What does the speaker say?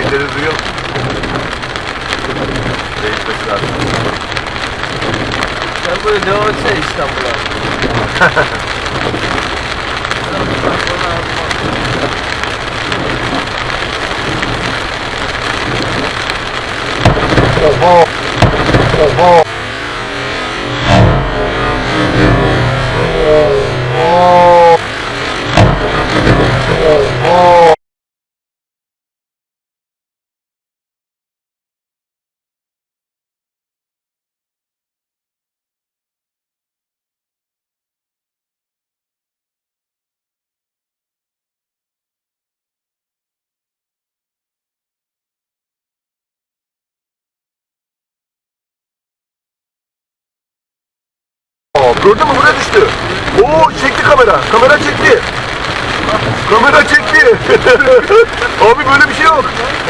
Sesleri duyuyor musun? Değişmesi lazım. Sen böyle devam etsene İstanbul'a. Oho! Oho! Gördün mü? Buraya düştü. Oo, çekti kamera. Kamera çekti. Kamera çekti. Abi böyle